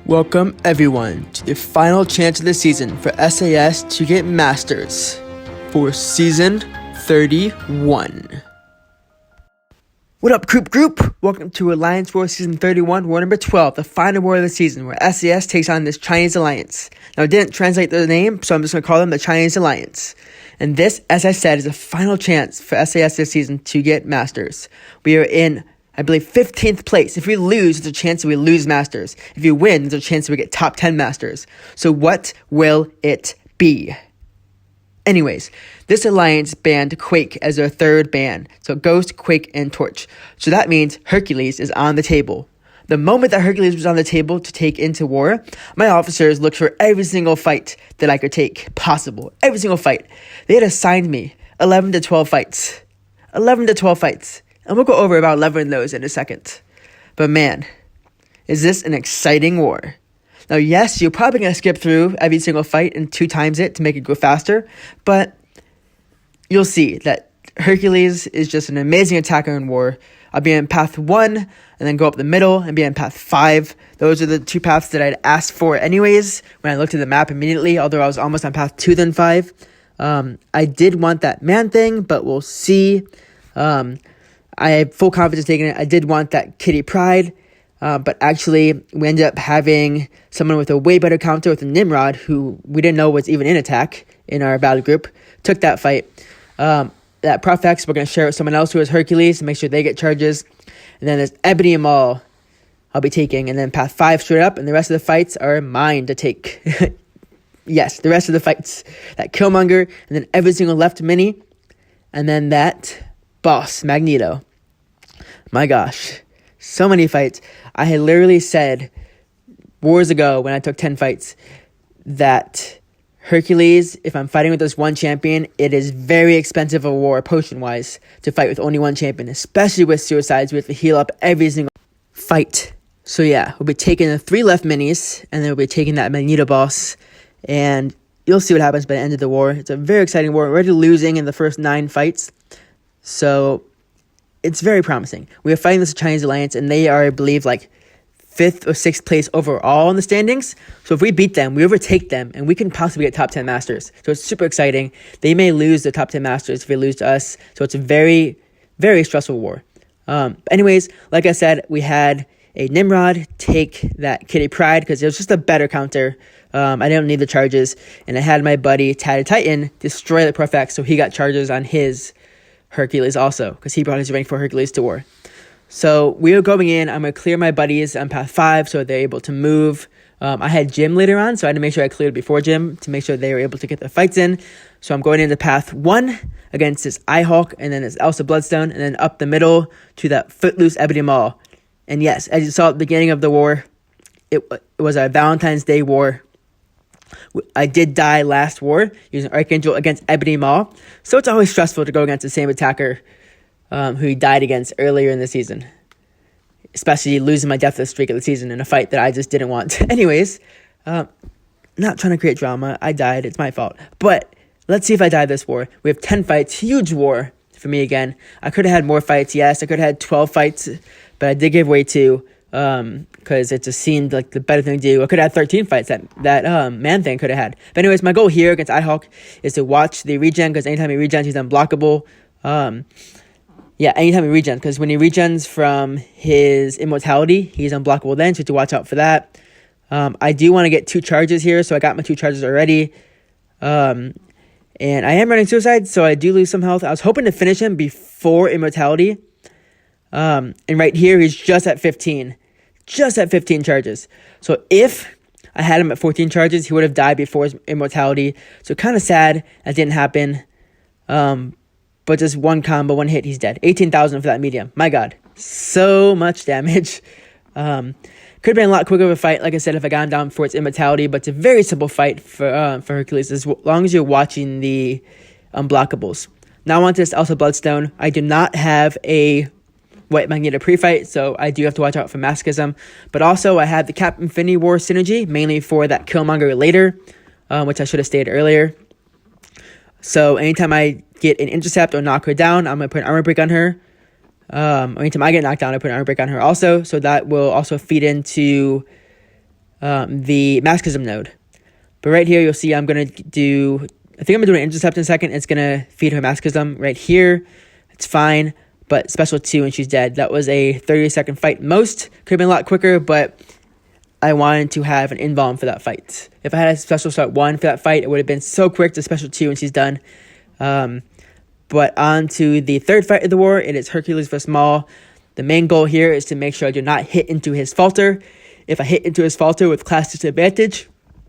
Welcome everyone to the final chance of the season for SAS to get Masters for Season 31. What up group? Welcome to Alliance War Season 31, War number 12, the final war of the season where SAS takes on this Chinese Alliance. Now I didn't translate the name, so I'm just going to call them the Chinese Alliance. And this, as I said, is a final chance for SAS this season to get Masters. We are in, I believe, 15th place. If we lose, there's a chance that we lose Masters. If you win, there's a chance that we get top 10 Masters. So what will it be? Anyways, this alliance banned Quake as their third ban. So Ghost, Quake, and Torch. So that means Hercules is on the table. The moment that Hercules was on the table to take into war, my officers looked for every single fight that I could take possible. Every single fight. They had assigned me 11 to 12 fights. 11 to 12 fights. And we'll go over about 11 of those in a second. But man, is this an exciting war. Now, yes, you're probably going to skip through every single fight and 2 times it to make it go faster. But you'll see that Hercules is just an amazing attacker in war. I'll be in path 1 and then go up the middle and be in path 5. Those are the 2 paths that I'd asked for anyways when I looked at the map immediately, although I was almost on path 2 then 5. I did want that man thing, but we'll see. I have full confidence taking it. I did want that Kitty Pride, but actually we ended up having someone with a way better counter with a Nimrod, who we didn't know was even in attack in our battle group, took that fight. That Profex, we're going to share with someone else who has Hercules to make sure they get charges. And then there's Ebony and Maul I'll be taking. And then path 5 straight up, and the rest of the fights are mine to take. Yes, the rest of the fights. That Killmonger, and then every single left mini. And then that boss, Magneto. My gosh, so many fights. I had literally said wars ago when I took 10 fights that Hercules, if I'm fighting with this one champion, it is very expensive a war potion-wise to fight with only one champion, especially with suicides. We have to heal up every single fight. So yeah, we'll be taking the 3 left minis, and then we'll be taking that Magneto boss, and you'll see what happens by the end of the war. It's a very exciting war. We're already losing in the first 9 fights, so it's very promising. We are fighting this Chinese Alliance, and they are, I believe, like 5th or 6th place overall in the standings. So if we beat them, we overtake them, and we can possibly get top 10 Masters. So it's super exciting. They may lose the top 10 Masters if they lose to us. So it's a very, very stressful war. Anyways, like I said, we had a Nimrod take that Kitty Pride because it was just a better counter. I didn't need the charges. And I had my buddy, Tatted Titan, destroy the Profex, so he got charges on his Hercules also, because he brought his rank 4 Hercules to war. So we are going in. I'm going to clear my buddies on path 5 so they're able to move. I had Jim later on, so I had to make sure I cleared before Jim to make sure they were able to get their fights in. So I'm going into path 1 against this Ihulk, and then this Elsa Bloodstone, and then up the middle to that footloose ebony Maul. And yes, as you saw at the beginning of the war, it was a Valentine's Day war. I did die last war using Archangel against Ebony Maul, so it's always stressful to go against the same attacker who he died against earlier in the season, especially losing my deathless streak of the season in a fight that I just didn't want. Anyways, not trying to create drama. I died. It's my fault. But let's see if I die this war. We have 10 fights. Huge war for me again. I could have had more fights. Yes, I could have had 12 fights, but I did give away 2. Because it just seemed like the better thing to do. I could have had 13 fights that man thing could have had. But anyways, my goal here against Ihulk is to watch the regen, because anytime he regens, he's unblockable. Anytime he regens, because when he regens from his immortality, he's unblockable then, so you have to watch out for that. I do want to get 2 charges here, so I got my 2 charges already. And I am running suicide, so I do lose some health. I was hoping to finish him before immortality. And right here, he's just at 15. Just at 15 charges. So if I had him at 14 charges, he would have died before his immortality. So kind of sad that didn't happen. But just one combo, 1 hit, he's dead. 18,000 for that medium. My God. So much damage. Could have been a lot quicker of a fight, like I said, if I got him down before its immortality. But it's a very simple fight for Hercules, as long as you're watching the unblockables. Now on to this Elsa Bloodstone. I do not have a White Magneto pre-fight, so I do have to watch out for masochism. But also, I have the Cap Infinity War synergy, mainly for that Killmonger later, which I should have stated earlier. So anytime I get an intercept or knock her down, I'm going to put an armor break on her. Anytime I get knocked down, I put an armor break on her also. So that will also feed into the masochism node. But right here, you'll see I'm going to do, I think I'm going to do an intercept in a second. It's going to feed her masochism right here. It's fine, but special 2 and she's dead. That was a 30-second fight most. Could have been a lot quicker, but I wanted to have an invuln for that fight. If I had a special start 1 for that fight, it would have been so quick to special 2 and she's done. But on to the third fight of the war. It is Hercules vs. Maul. The main goal here is to make sure I do not hit into his falter. If I hit into his falter with class disadvantage,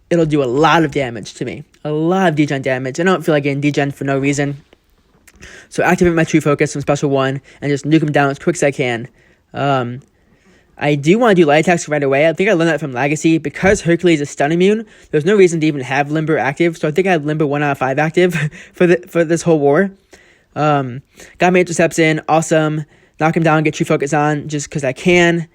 it'll do a lot of damage to me. A lot of degen damage. I don't feel like getting degen for no reason. So activate my true focus from special 1 and just nuke him down as quick as I can. I do want to do light attacks right away. I think I learned that from Legacy. Because Hercules is stun immune, there's no reason to even have Limber active. So I think I have Limber 1 out of 5 active for this whole war. Got my intercepts in. Awesome. Knock him down, get true focus on just because I can.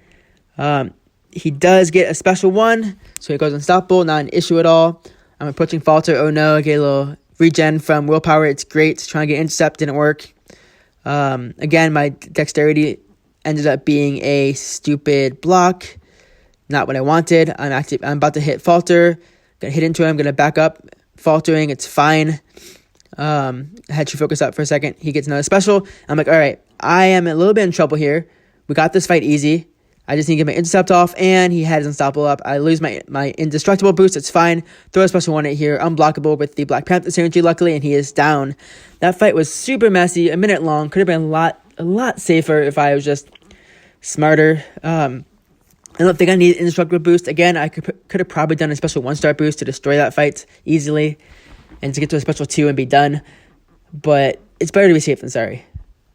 He does get a special 1, so he goes unstoppable. Not an issue at all. I'm approaching falter. Oh no, I get a little regen from willpower. It's great. Trying to get intercept didn't work. Again, my dexterity ended up being a stupid block. Not what I wanted. I'm about to hit falter. Gonna hit into him. Gonna back up. Faltering. It's fine. I had true focus up for a second. He gets another special. I'm like, all right, I am a little bit in trouble here. We got this fight easy. I just need to get my intercept off, and he had his unstoppable up. I lose my indestructible boost. It's fine. Throw a special 1 at here. Unblockable with the Black Panther synergy, luckily, and he is down. That fight was super messy, a minute long. Could have been a lot safer if I was just smarter. I don't think I need indestructible boost. Again, I could have probably done a special 1-star boost to destroy that fight easily and to get to a special 2 and be done. But it's better to be safe than sorry,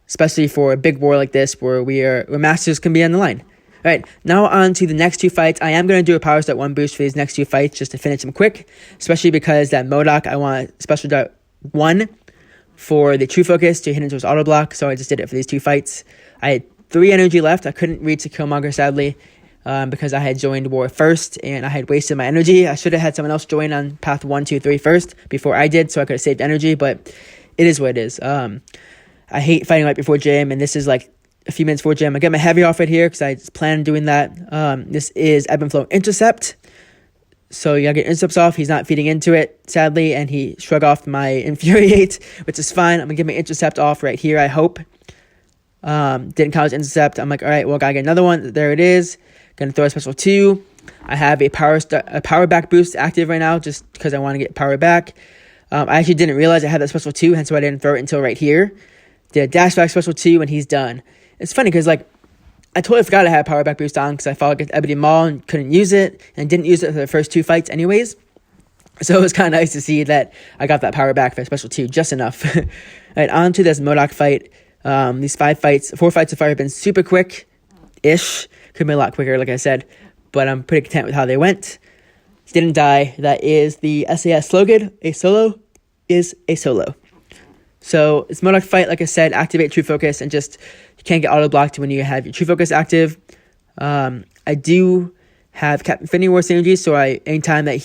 especially for a big war like this where where masters can be on the line. All right, now on to the next 2 fights. I am going to do a power start 1 boost for these next 2 fights just to finish them quick, especially because that Modok, I want a special dart 1 for the true focus to hit into his auto block, so I just did it for these 2 fights. I had 3 energy left. I couldn't reach the Killmonger, sadly, because I had joined war first, and I had wasted my energy. I should have had someone else join on path 1, 2, 3 first before I did, so I could have saved energy, but it is what it is. I hate fighting right before gym, and this is like a few minutes before gym. I get my heavy off right here because I plan on doing that. This is ebb and flow intercept. So you gotta get intercepts off. He's not feeding into it, sadly, and he shrug off my infuriate, which is fine. I'm gonna get my intercept off right here, I hope. Didn't count as intercept. I'm like, all right, well, gotta get another one. There it is. Gonna throw a special 2. I have a power back boost active right now just because I want to get power back. I actually didn't realize I had that special 2, hence why I didn't throw it until right here. Did a dash back special 2, and he's done. It's funny because, like, I totally forgot I had power back boost on because I fought against Ebony Maul and couldn't use it, and didn't use it for the first 2 fights anyways. So it was kind of nice to see that I got that power back for special 2, just enough. All right, on to this Modok fight. These 4 fights so far have been super quick-ish. Could be a lot quicker, like I said, but I'm pretty content with how they went. Didn't die. That is the SAS slogan. A solo is a solo. So it's Modok fight, like I said, activate true focus, and just you can't get auto blocked when you have your true focus active. I do have Captain Infinity War synergy, so anytime that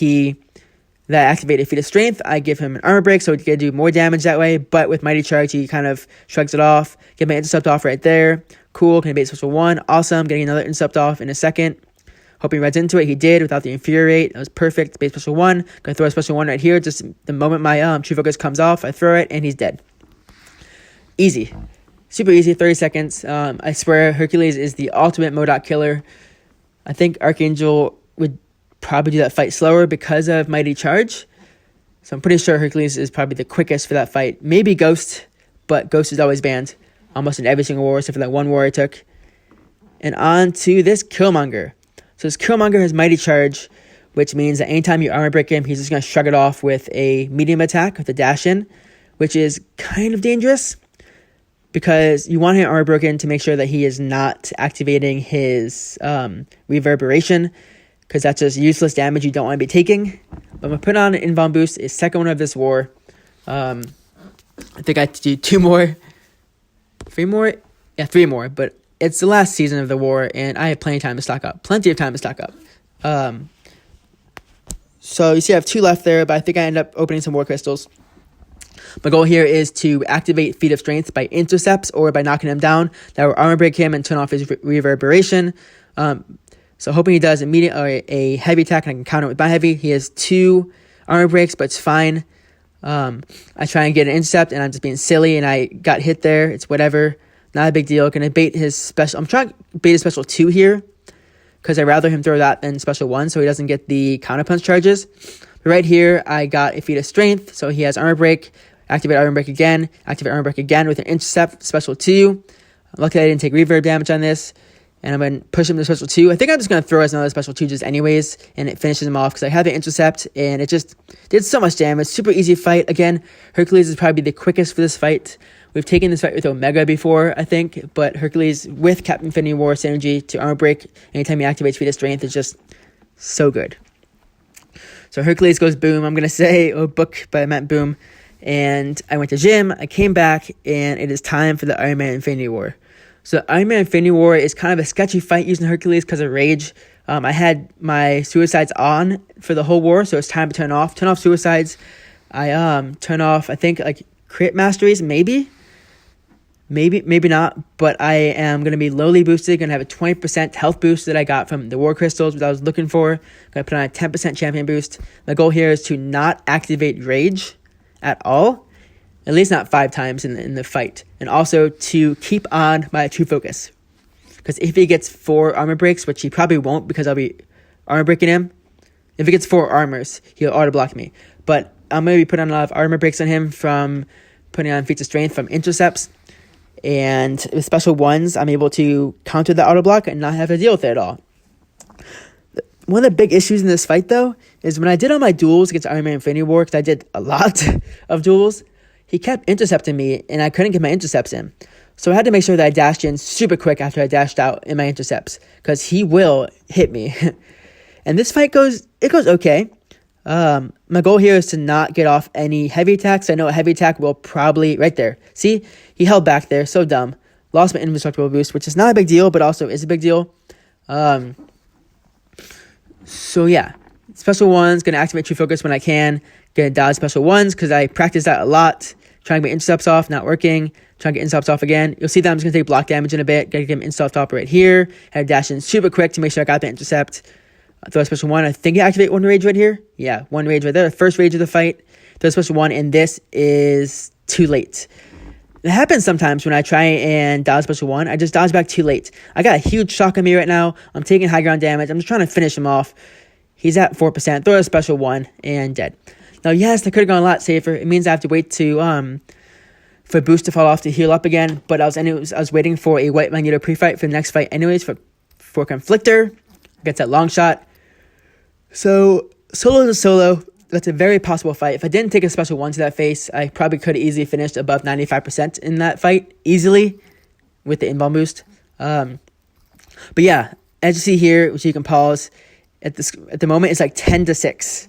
activated feat of strength, I give him an armor break, so he can do more damage that way. But with Mighty Charge, he kind of shrugs it off. Get my intercept off right there. Cool, can bait special 1. Awesome, getting another intercept off in a second. Hoping he runs into it. He did without the infuriate. That was perfect. Bait special 1. Gonna throw a special 1 right here. Just the moment my true focus comes off, I throw it, and he's dead. Easy. Super easy, 30 seconds. I swear, Hercules is the ultimate Modok killer. I think Archangel would probably do that fight slower because of Mighty Charge. So I'm pretty sure Hercules is probably the quickest for that fight. Maybe Ghost, but Ghost is always banned. Almost in every single war, except for that one war I took. And on to this Killmonger. So this Killmonger has Mighty Charge, which means that anytime you armor break him, he's just going to shrug it off with a medium attack with a dash in, which is kind of dangerous. Because you want him armor broken to make sure that he is not activating his reverberation, because that's just useless damage you don't want to be taking. But I'm going to put on an invuln boost, a second one of this war. I think I have to do 2 more. 3 more? Yeah, 3 more. But it's the last season of the war, and I have plenty of time to stock up. So you see I have 2 left there, but I think I end up opening some war crystals. My goal here is to activate Feat of Strength by intercepts or by knocking him down. That will armor break him and turn off his reverberation. So hoping he does immediate or a heavy attack and I can counter it with my heavy. He has 2 armor breaks, but it's fine. I try and get an intercept, and I'm just being silly, and I got hit there. It's whatever. Not a big deal. Gonna bait his special. I'm trying to bait his special 2 here, because I'd rather him throw that than special 1, so he doesn't get the counterpunch charges. But right here, I got a feat of strength, so he has armor break. Activate armor break again. Activate armor break again with an intercept, special 2. Luckily, I didn't take reverb damage on this. And I'm going to push him to special 2. I think I'm just going to throw as another special 2 just anyways. And it finishes him off because I have the intercept. And it just did so much damage. Super easy fight. Again, Hercules is probably the quickest for this fight. We've taken this fight with Omega before, I think. But Hercules with Captain Infinity War synergy to armor break anytime he activates feat of strength is just so good. So Hercules goes boom. I'm going to say book, but I meant boom. And I went to gym. I came back. And it is time for the Iron Man Infinity War. So Iron Man Infinity War is kind of a sketchy fight using Hercules because of rage. I had my suicides on for the whole war, so it's time to turn off suicides. I turn off, I think, like crit masteries, maybe not, but I am going to be lowly boosted, going to have a 20% health boost that I got from the war crystals, which I was looking for. Going to put on a 10% champion boost. My goal here is to not activate rage at all. At least not 5 times in the fight. And also to keep on my true focus. Because if he gets 4 armor breaks, which he probably won't because I'll be armor breaking him. If he gets 4 armors, he'll auto block me. But I'm going to be putting on a lot of armor breaks on him from putting on feats of strength from intercepts. And with special 1s, I'm able to counter the auto block and not have to deal with it at all. One of the big issues in this fight, though, is when I did all my duels against Iron Man Infinity War, because I did a lot of duels, he kept intercepting me, and I couldn't get my intercepts in. So I had to make sure that I dashed in super quick after I dashed out in my intercepts, because he will hit me. And this fight goes okay. My goal here is to not get off any heavy attacks. I know a heavy attack will probably... Right there. See? He held back there. So dumb. Lost my indestructible boost, which is not a big deal, but also is a big deal. So yeah. Special 1's going to activate true focus when I can. Going to dodge special 1's because I practice that a lot. Trying to get intercepts off, not working. Trying to get intercepts off again. You'll see that I'm just going to take block damage in a bit. Got to get him intercept off right here. Had to dash in super quick to make sure I got the intercept. Throw a special 1. I think I activate 1 rage right here. Yeah, 1 rage right there. The first rage of the fight. Throw a special 1, and this is too late. It happens sometimes when I try and dodge special 1. I just dodge back too late. I got a huge shock on me right now. I'm taking high ground damage. I'm just trying to finish him off. He's at 4%. Throw a special 1, and dead. Now, yes, that could have gone a lot safer. It means I have to wait to for boost to fall off to heal up again. But I was waiting for a white Magneto pre-fight for the next fight anyways for conflictor. Gets that long shot. So solo to solo, that's a very possible fight. If I didn't take a special 1 to that face, I probably could have easily finished above 95% in that fight easily with the inbound boost. But yeah, as you see here, which you can pause at the moment, it's like 10-6.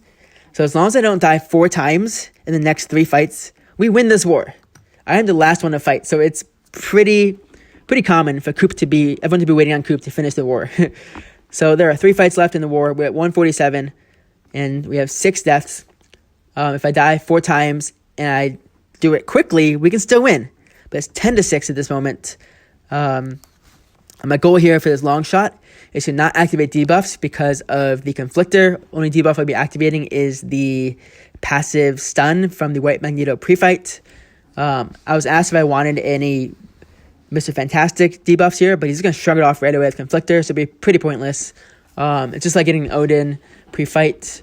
So as long as I don't die 4 times in the next 3 fights, we win this war. I am the last one to fight, so it's pretty common for everyone to be waiting on Coop to finish the war. So there are 3 fights left in the war. We're at 147, and we have 6 deaths. If I die 4 times and I do it quickly, we can still win. But it's 10-6 at this moment. My goal here for this long shot is to not activate debuffs because of the conflictor. Only debuff I'll be activating is the passive stun from the White Magneto pre-fight. I was asked if I wanted any Mr. Fantastic debuffs here, but he's going to shrug it off right away with conflictor, so it'll be pretty pointless. It's just like getting Odin pre-fight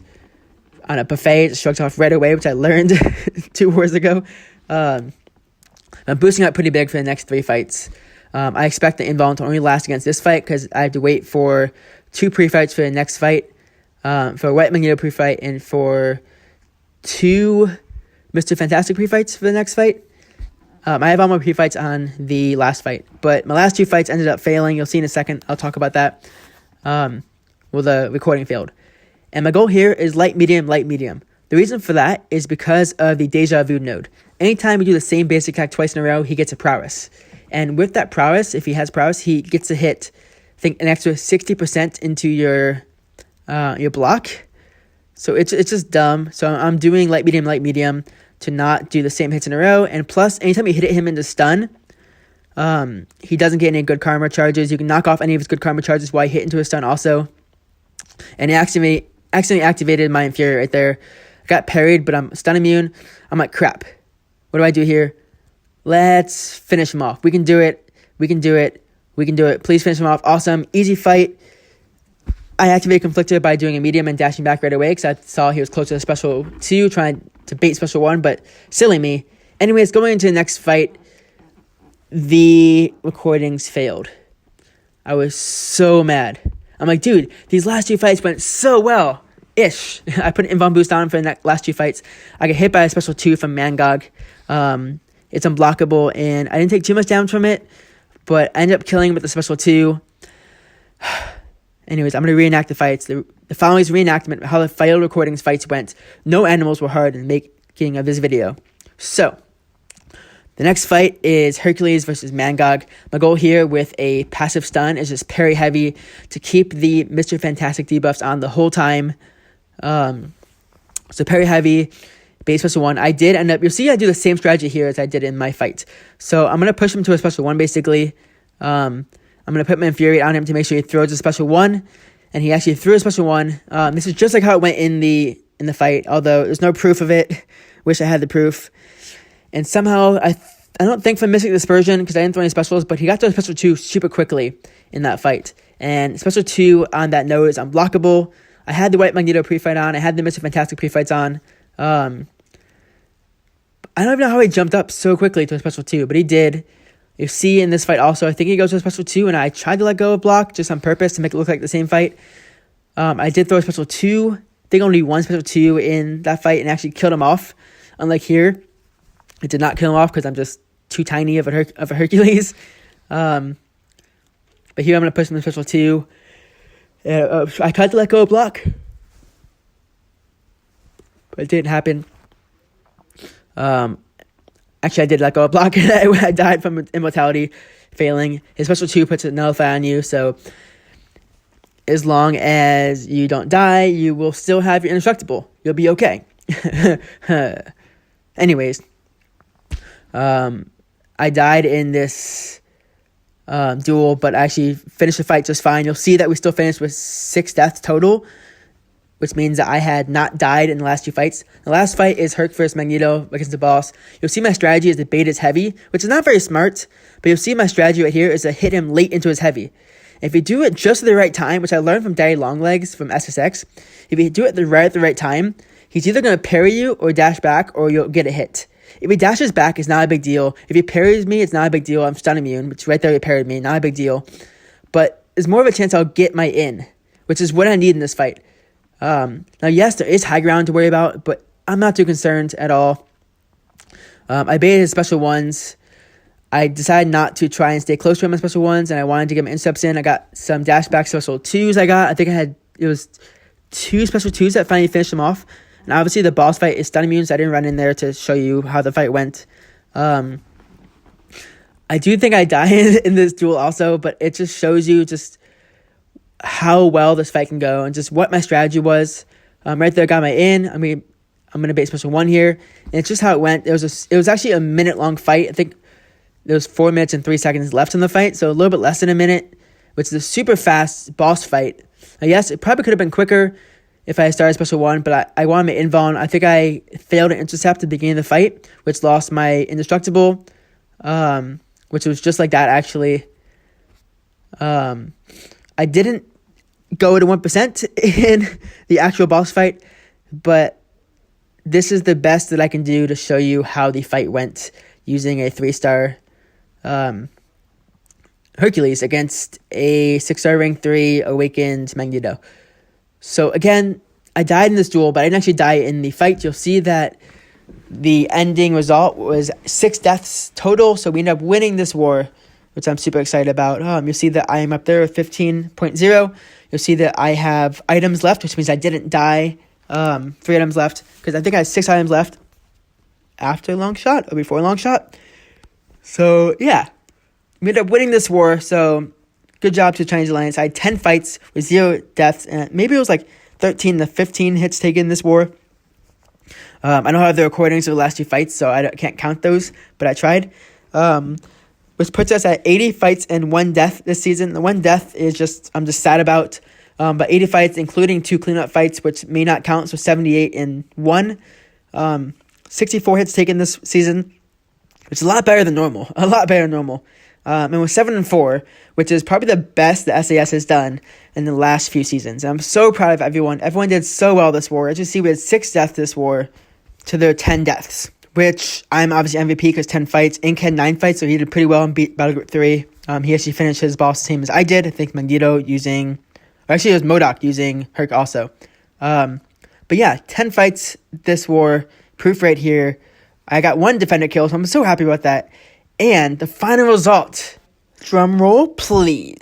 on a buffet. It shrugs off right away, which I learned 2 wars ago. I'm boosting up pretty big for the next 3 fights. I expect the involve to only last against this fight because I have to wait for 2 pre-fights for the next fight, for a White Magneto pre-fight, and for 2 Mr. Fantastic pre-fights for the next fight. I have all my pre-fights on the last fight, but my last 2 fights ended up failing. You'll see in a second. I'll talk about that. Well, the recording failed. And my goal here is light, medium, light, medium. The reason for that is because of the deja vu node. Anytime you do the same basic attack twice in a row, he gets a prowess. And with that prowess, if he has prowess, he gets to hit, I think, an extra 60% into your block. So it's just dumb. So I'm doing light, medium to not do the same hits in a row. And plus, anytime you hit him into stun, he doesn't get any good karma charges. You can knock off any of his good karma charges while you hit into a stun also. And it accidentally activated my inferior right there. I got parried, but I'm stun immune. I'm like, crap. What do I do here? Let's finish him off. We can do it. We can do it. We can do it. Please finish him off. Awesome. Easy fight. I activated conflictor by doing a medium and dashing back right away because I saw he was close to the special 2, trying to bait special 1, but silly me. Anyways, going into the next fight, the recordings failed. I was so mad. I'm like, dude, these last 2 fights went so well. Ish. I put an invuln boost on for the last 2 fights. I got hit by a special 2 from Mangog. It's unblockable, and I didn't take too much damage from it, but I ended up killing him with the special 2. Anyways, I'm going to reenact the fights. The following is reenactment of how the failed recordings fights went. No animals were hurt in the making of this video. So, the next fight is Hercules versus Mangog. My goal here with a passive stun is just parry heavy to keep the Mr. Fantastic debuffs on the whole time. So parry heavy, base special 1. I did end up, you'll see I do the same strategy here as I did in my fight. So I'm going to push him to a special 1 basically. I'm going to put my infuriate on him to make sure he throws a special 1. And he actually threw a special 1. This is just like how it went in the fight, although there's no proof of it. Wish I had the proof. And somehow, I don't think from missing dispersion, because I didn't throw any specials, but he got to a special 2 super quickly in that fight. And special 2 on that note is unblockable. I had the white Magneto pre-fight on. I had the Mr. Fantastic pre-fights on. I don't even know how he jumped up so quickly to a special 2, but he did. You see in this fight also, I think he goes to a special 2, and I tried to let go of block just on purpose to make it look like the same fight. I did throw a special 2. I think only 1 special 2 in that fight and actually killed him off. Unlike here, it did not kill him off because I'm just too tiny of a Hercules. But here I'm going to push him to special 2. I tried to let go of block, but it didn't happen. Actually, I did let go of block. I died from immortality, failing. His special 2 puts a nullify on you, so as long as you don't die, you will still have your indestructible. You'll be okay. Anyways, I died in this duel, but I actually finished the fight just fine. You'll see that we still finished with 6 deaths total, which means that I had not died in the last 2 fights. The last fight is Herc versus Magneto against the boss. You'll see my strategy is to bait his heavy, which is not very smart, but you'll see my strategy right here is to hit him late into his heavy. If you do it just at the right time, which I learned from Daddy Longlegs from SSX, if you do it at the right time, he's either going to parry you or dash back, or you'll get a hit. If he dashes back, it's not a big deal. If he parries me, it's not a big deal. I'm stun immune, which right there he parried me, not a big deal. But there's more of a chance I'll get my in, which is what I need in this fight. Now, yes, there is high ground to worry about, but I'm not too concerned at all. I baited his special 1s. I decided not to try and stay close to him on special 1s, and I wanted to get my intercepts in. I got some dash back special 2s I think it was 2 special 2s that finally finished him off. And obviously the boss fight is stun immune, so I didn't run in there to show you how the fight went. I do think I die in this duel also, but it just shows you just how well this fight can go and just what my strategy was. Right there, I got my in. I mean, I'm going to bait special 1 here. And it's just how it went. It was actually a minute-long fight. I think there was 4 minutes and 3 seconds left in the fight, so a little bit less than a minute, which is a super fast boss fight. Now, yes, it probably could have been quicker if I started special 1, but I wanted my invuln. I think I failed to intercept at the beginning of the fight, which lost my indestructible, which was just like that, actually. I didn't go to 1% in the actual boss fight, but this is the best that I can do to show you how the fight went using a 3-star Hercules against a 6-star rank 3 awakened Magneto. So again, I died in this duel, but I didn't actually die in the fight. You'll see that the ending result was 6 deaths total, so we ended up winning this war, which I'm super excited about. You'll see that I am up there with 15.0. You'll see that I have items left, which means I didn't die. 3 items left, because I think I had 6 items left after Longshot or before Longshot. So, yeah. We ended up winning this war, so good job to Chinese Alliance. I had 10 fights with 0 deaths, and maybe it was like 13 to 15 hits taken in this war. I don't have the recordings of the last 2 fights, so I can't count those, but I tried. Which puts us at 80 fights and 1 death this season. The 1 death is I'm just sad about. but 80 fights, including 2 cleanup fights, which may not count, so 78 and 1. 64 hits taken this season, which is a lot better than normal. A lot better than normal. And with 7 and 4, which is probably the best the SAS has done in the last few seasons. And I'm so proud of everyone. Everyone did so well this war. As you see, we had 6 deaths this war to their 10 deaths, which I'm obviously MVP because 10 fights. Ink had 9 fights, so he did pretty well and beat Battle Group 3. He actually finished his boss same as I did. I think Magneto using... Actually, it was Modok using Herc also. But yeah, 10 fights this war. Proof right here. I got 1 defender kill, so I'm so happy about that. And the final result. Drum roll, please.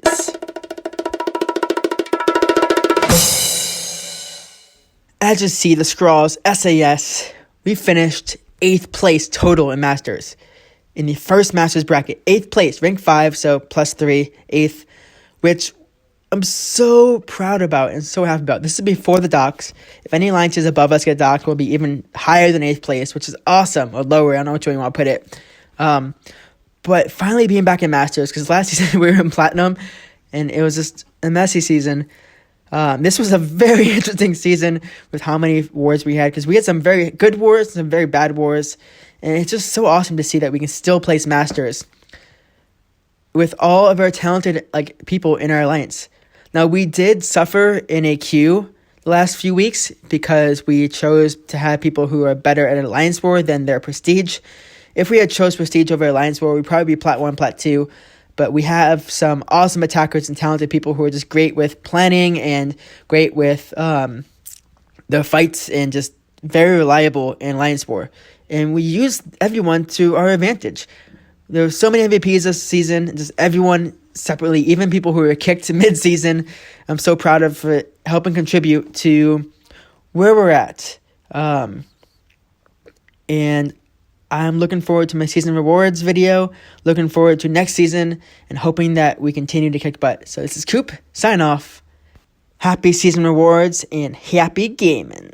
As you see, the Scrawls, SAS, we finished 8th place total in Masters. In the first Masters bracket, 8th place, rank 5, so plus 3, 8th, which I'm so proud about and so happy about. This is before the docks. If any alliances above us get docked, we'll be even higher than 8th place, which is awesome, or lower, I don't know which way you want to put it. But finally being back in Masters, because last season we were in Platinum, and it was just a messy season. This was a very interesting season with how many wars we had, because we had some very good wars and some very bad wars, and it's just so awesome to see that we can still place Masters with all of our talented people in our alliance. Now, we did suffer in a queue the last few weeks because we chose to have people who are better at an alliance war than their prestige. If we had chose prestige over alliance war, we'd probably be Plat 1, Plat 2. But we have some awesome attackers and talented people who are just great with planning and great with the fights and just very reliable in alliance war. And we use everyone to our advantage. There were so many MVPs this season, just everyone separately, even people who were kicked mid-season. I'm so proud of it, helping contribute to where we're at. And I'm looking forward to my season rewards video, looking forward to next season, and hoping that we continue to kick butt. So this is Coop, sign off. Happy season rewards and happy gaming.